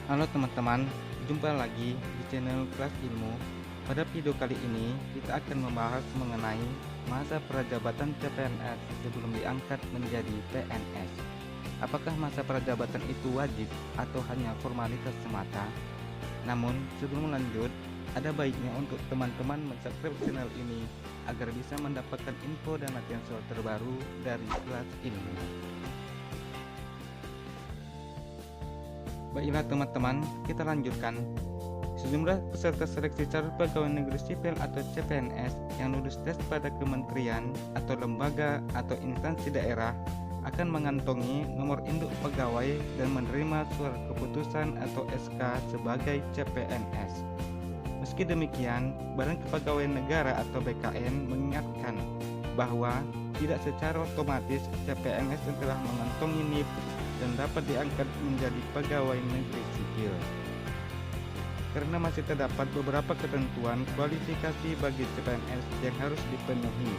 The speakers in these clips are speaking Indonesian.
Halo teman-teman, jumpa lagi di channel Kelas Ilmu. Pada video kali ini kita akan membahas mengenai masa prajabatan CPNS sebelum diangkat menjadi PNS. Apakah masa prajabatan itu wajib atau hanya formalitas semata? Namun sebelum lanjut, ada baiknya untuk teman-teman subscribe channel ini agar bisa mendapatkan info dan latihan soal terbaru dari Kelas Ilmu. Baiklah teman-teman, kita lanjutkan. Sejumlah peserta seleksi calon pegawai negeri sipil atau CPNS yang lulus tes pada kementerian atau lembaga atau instansi daerah akan mengantongi nomor induk pegawai dan menerima surat keputusan atau SK sebagai CPNS. Meski demikian, Badan Kepegawaian Negara atau BKN mengingatkan bahwa tidak secara otomatis CPNS yang telah mengantongi NIP dan dapat diangkat menjadi pegawai negeri sipil, karena masih terdapat beberapa ketentuan kualifikasi bagi CPNS yang harus dipenuhi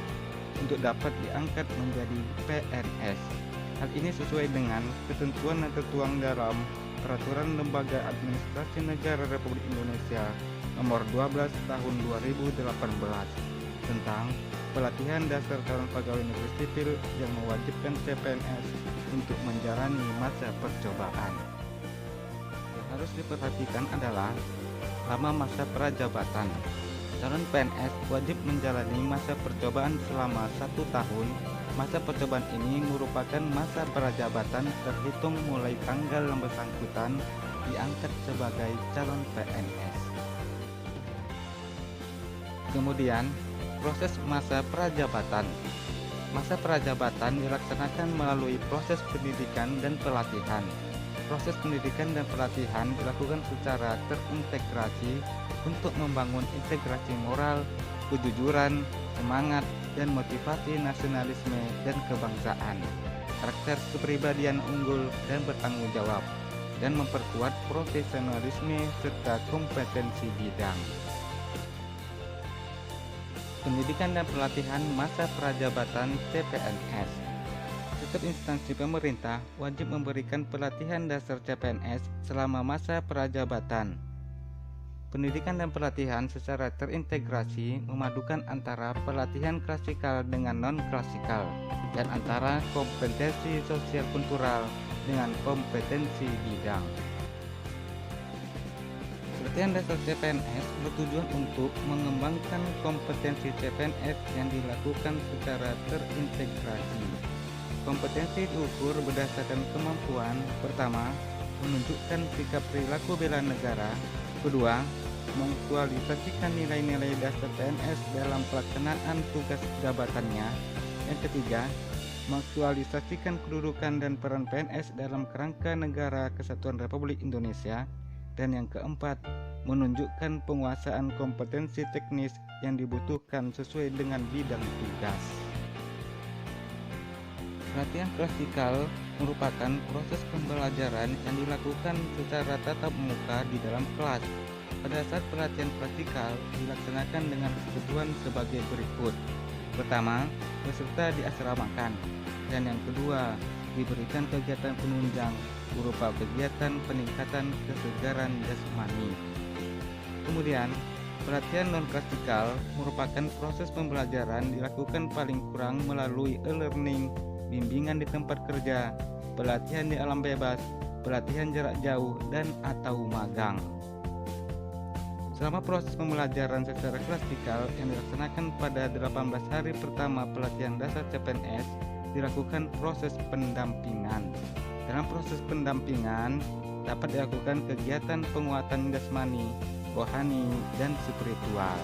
untuk dapat diangkat menjadi PNS. Hal ini sesuai dengan ketentuan yang tertuang dalam Peraturan Lembaga Administrasi Negara Republik Indonesia Nomor 12 Tahun 2018 tentang pelatihan dasar calon pegawai negeri sipil yang mewajibkan CPNS untuk menjalani masa percobaan. Yang harus diperhatikan adalah lama masa prajabatan. Calon PNS wajib menjalani masa percobaan selama 1 tahun. Masa percobaan ini merupakan masa prajabatan terhitung mulai tanggal yang bersangkutan diangkat sebagai calon PNS. Kemudian, proses masa prajabatan. Masa prajabatan dilaksanakan melalui proses pendidikan dan pelatihan. Proses pendidikan dan pelatihan dilakukan secara terintegrasi untuk membangun integrasi moral, kejujuran, semangat, dan motivasi nasionalisme dan kebangsaan, karakter kepribadian unggul dan bertanggung jawab, dan memperkuat profesionalisme serta kompetensi bidang. Pendidikan dan pelatihan masa prajabatan CPNS. Setiap instansi pemerintah wajib memberikan pelatihan dasar CPNS selama masa prajabatan. Pendidikan dan pelatihan secara terintegrasi memadukan antara pelatihan klasikal dengan non-klasikal dan antara kompetensi sosial kultural dengan kompetensi bidang. Pelatihan dasar CPNS bertujuan untuk mengembangkan kompetensi CPNS yang dilakukan secara terintegrasi. Kompetensi diukur berdasarkan kemampuan: pertama, menunjukkan sikap perilaku bela negara; kedua, mengaktualisasikan nilai-nilai dasar PNS dalam pelaksanaan tugas jabatannya; yang ketiga, mengaktualisasikan kedudukan dan peran PNS dalam kerangka Negara Kesatuan Republik Indonesia; dan yang keempat, menunjukkan penguasaan kompetensi teknis yang dibutuhkan sesuai dengan bidang tugas. Pelatihan klasikal merupakan proses pembelajaran yang dilakukan secara tatap muka di dalam kelas. Pada saat pelatihan klasikal dilaksanakan dengan ketentuan sebagai berikut. Pertama, peserta diasramakan, dan yang kedua, diberikan kegiatan penunjang berupa kegiatan peningkatan kesegaran jasmani. Kemudian, pelatihan non-klasikal merupakan proses pembelajaran dilakukan paling kurang melalui e-learning, bimbingan di tempat kerja, pelatihan di alam bebas, pelatihan jarak jauh, dan atau magang. Selama proses pembelajaran secara klasikal yang dilaksanakan pada 18 hari pertama pelatihan dasar CPNS, dilakukan proses pendampingan. Dalam proses pendampingan dapat dilakukan kegiatan penguatan jasmani, rohani, dan spiritual.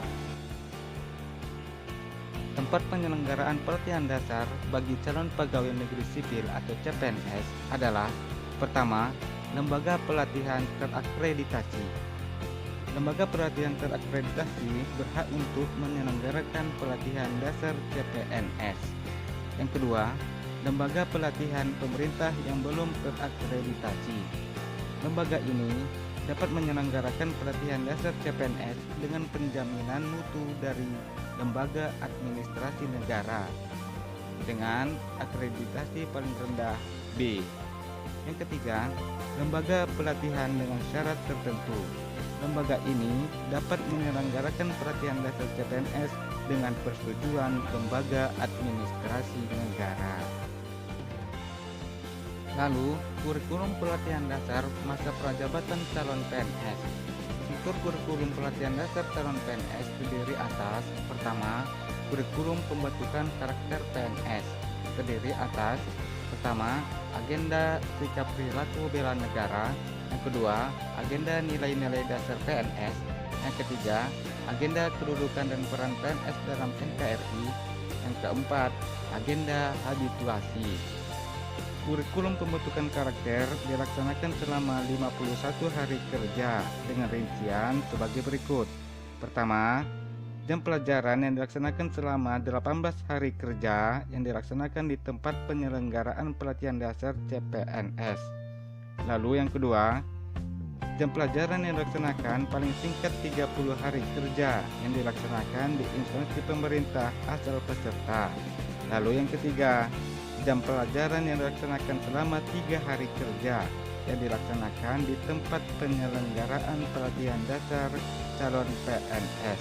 Tempat penyelenggaraan pelatihan dasar bagi calon pegawai negeri sipil atau CPNS adalah: pertama, lembaga pelatihan terakreditasi. Lembaga pelatihan terakreditasi berhak untuk menyelenggarakan pelatihan dasar CPNS. Yang kedua, lembaga pelatihan pemerintah yang belum terakreditasi. Lembaga ini dapat menyelenggarakan pelatihan dasar CPNS dengan penjaminan mutu dari lembaga administrasi negara dengan akreditasi paling rendah B. Yang ketiga, lembaga pelatihan dengan syarat tertentu. Lembaga ini dapat menyelenggarakan pelatihan dasar CPNS dengan persetujuan lembaga administrasi negara. Lalu, kurikulum pelatihan dasar masa prajabatan calon PNS. Struktur kurikulum pelatihan dasar calon PNS terdiri atas: pertama, kurikulum pembentukan karakter PNS terdiri atas: pertama, agenda sikap perilaku bela negara; yang kedua, agenda nilai-nilai dasar PNS; yang ketiga, agenda kedudukan dan peran PNS dalam NKRI; yang keempat, agenda habituasi. Kurikulum pembentukan karakter dilaksanakan selama 51 hari kerja dengan rincian sebagai berikut. Pertama, jam pelajaran yang dilaksanakan selama 18 hari kerja yang dilaksanakan di tempat penyelenggaraan pelatihan dasar CPNS. Lalu yang kedua, jam pelajaran yang dilaksanakan paling singkat 30 hari kerja yang dilaksanakan di instansi pemerintah asal peserta. Lalu yang ketiga, jam pelajaran yang dilaksanakan selama 3 hari kerja yang dilaksanakan di tempat penyelenggaraan pelatihan dasar calon PNS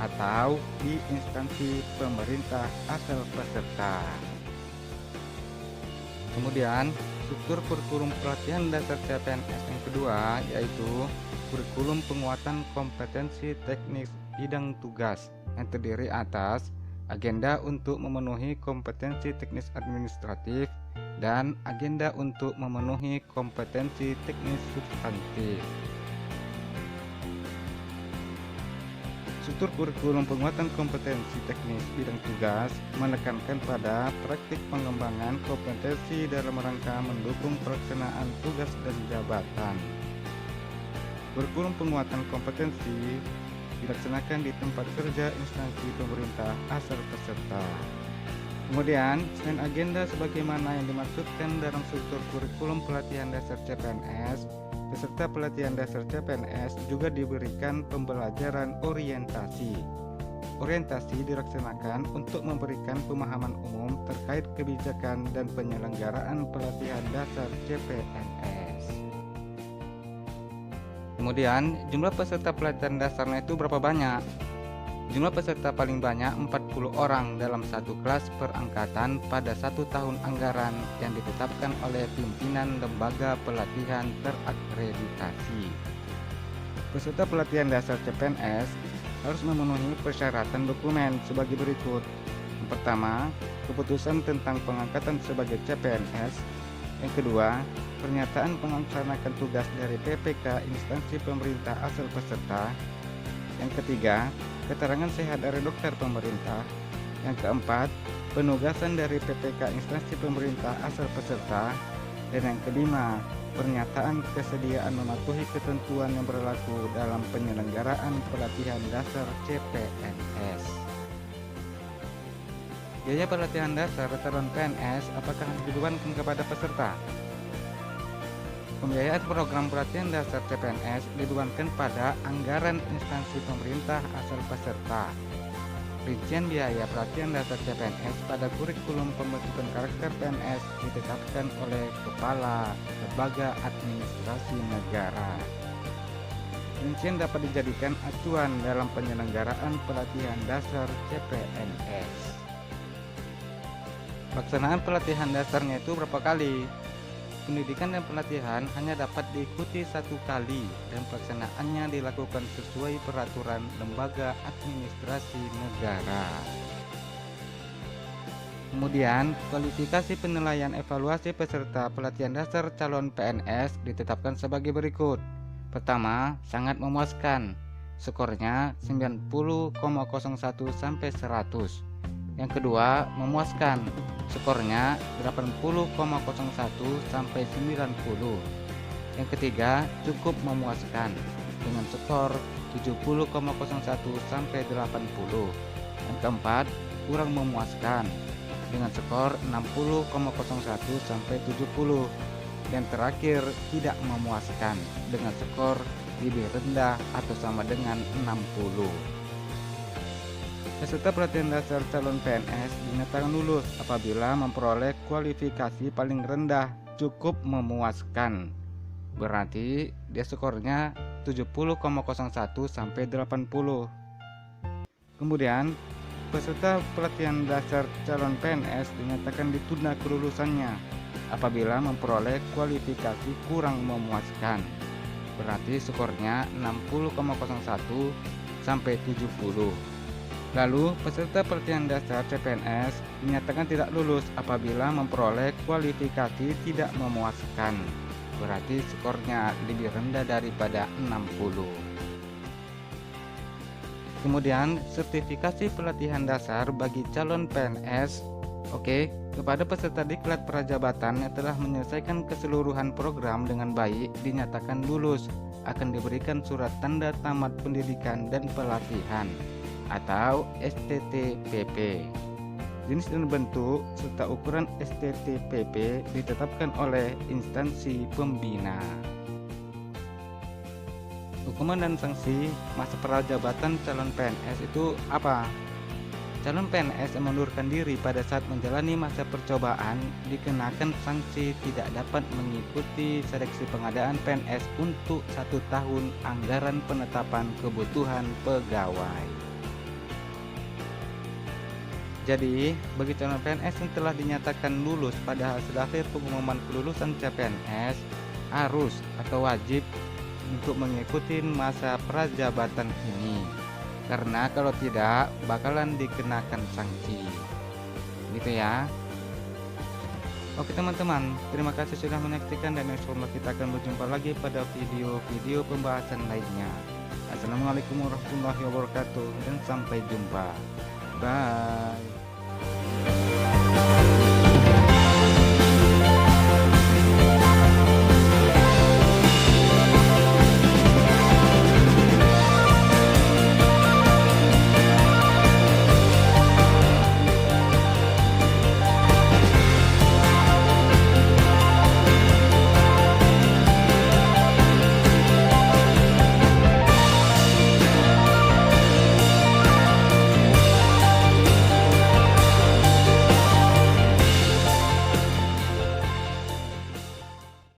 atau di instansi pemerintah asal peserta. Kemudian, struktur kurikulum pelatihan dasar CPNS yang kedua yaitu kurikulum penguatan kompetensi teknis bidang tugas yang terdiri atas agenda untuk memenuhi kompetensi teknis administratif dan agenda untuk memenuhi kompetensi teknis substantif. Struktur kurikulum penguatan kompetensi teknis bidang tugas menekankan pada praktik pengembangan kompetensi dalam rangka mendukung pelaksanaan tugas dan jabatan. Kurikulum penguatan kompetensi dilaksanakan di tempat kerja instansi pemerintah asal peserta. Kemudian, selain agenda sebagaimana yang dimaksudkan dalam struktur kurikulum pelatihan dasar CPNS, peserta pelatihan dasar CPNS juga diberikan pembelajaran orientasi. Orientasi dilaksanakan untuk memberikan pemahaman umum terkait kebijakan dan penyelenggaraan pelatihan dasar CPNS. Kemudian, jumlah peserta pelatihan dasarnya itu berapa banyak? Jumlah peserta paling banyak 40 orang dalam satu kelas per angkatan pada 1 tahun anggaran yang ditetapkan oleh pimpinan lembaga pelatihan terakreditasi. Peserta pelatihan dasar CPNS harus memenuhi persyaratan dokumen sebagai berikut. Yang pertama, keputusan tentang pengangkatan sebagai CPNS. Yang kedua, pernyataan melaksanakan tugas dari PPK instansi pemerintah asal peserta. Yang ketiga, keterangan sehat dari dokter pemerintah. Yang keempat, penugasan dari PPK instansi pemerintah asal peserta. Dan yang kelima, pernyataan kesediaan mematuhi ketentuan yang berlaku dalam penyelenggaraan pelatihan dasar CPNS. Biaya pelatihan dasar calon PNS apakah dibebankan kepada peserta? Pembiayaan program pelatihan dasar CPNS dibebankan pada anggaran instansi pemerintah asal peserta. Rincian biaya pelatihan dasar CPNS pada kurikulum pembentukan karakter PNS ditetapkan oleh Kepala Lembaga Administrasi Negara. Rincian dapat dijadikan acuan dalam penyelenggaraan pelatihan dasar CPNS. Pelaksanaan pelatihan dasarnya itu berapa kali? Pendidikan dan pelatihan hanya dapat diikuti 1 kali dan pelaksanaannya dilakukan sesuai peraturan lembaga administrasi negara. Kemudian, kualifikasi penilaian evaluasi peserta pelatihan dasar calon PNS ditetapkan sebagai berikut. Pertama, sangat memuaskan. Skornya 90,01 sampai 100. Yang kedua, memuaskan. Skornya 80,01 sampai 90. Yang ketiga, cukup memuaskan dengan skor 70,01 sampai 80. Yang keempat, kurang memuaskan dengan skor 60,01 sampai 70. Dan terakhir, tidak memuaskan dengan skor lebih rendah atau sama dengan 60. Peserta pelatihan dasar calon PNS dinyatakan lulus apabila memperoleh kualifikasi paling rendah cukup memuaskan. Berarti dia skornya 70,01 sampai 80. Kemudian peserta pelatihan dasar calon PNS dinyatakan ditunda kelulusannya apabila memperoleh kualifikasi kurang memuaskan. Berarti skornya 60,01 sampai 70. Lalu peserta pelatihan dasar CPNS dinyatakan tidak lulus apabila memperoleh kualifikasi tidak memuaskan. Berarti skornya lebih rendah daripada 60. Kemudian sertifikasi pelatihan dasar bagi calon PNS. Oke, kepada peserta diklat prajabatan yang telah menyelesaikan keseluruhan program dengan baik dinyatakan lulus, akan diberikan surat tanda tamat pendidikan dan pelatihan atau STTPP. Jenis dan bentuk serta ukuran STTPP ditetapkan oleh instansi pembina. Hukuman dan sanksi masa prajabatan calon PNS itu apa? Calon PNS yang mengundurkan diri pada saat menjalani masa percobaan dikenakan sanksi tidak dapat mengikuti seleksi pengadaan PNS untuk 1 tahun anggaran penetapan kebutuhan pegawai. Jadi, bagi calon PNS yang telah dinyatakan lulus pada hasil akhir pengumuman kelulusan CPNS harus atau wajib untuk mengikuti masa prajabatan ini. Karena kalau tidak bakalan dikenakan sanksi. Gitu ya. Oke teman-teman, terima kasih sudah menyaksikan dan insyaallah kita akan berjumpa lagi pada video-video pembahasan lainnya. Assalamualaikum warahmatullahi wabarakatuh dan sampai jumpa. Bye.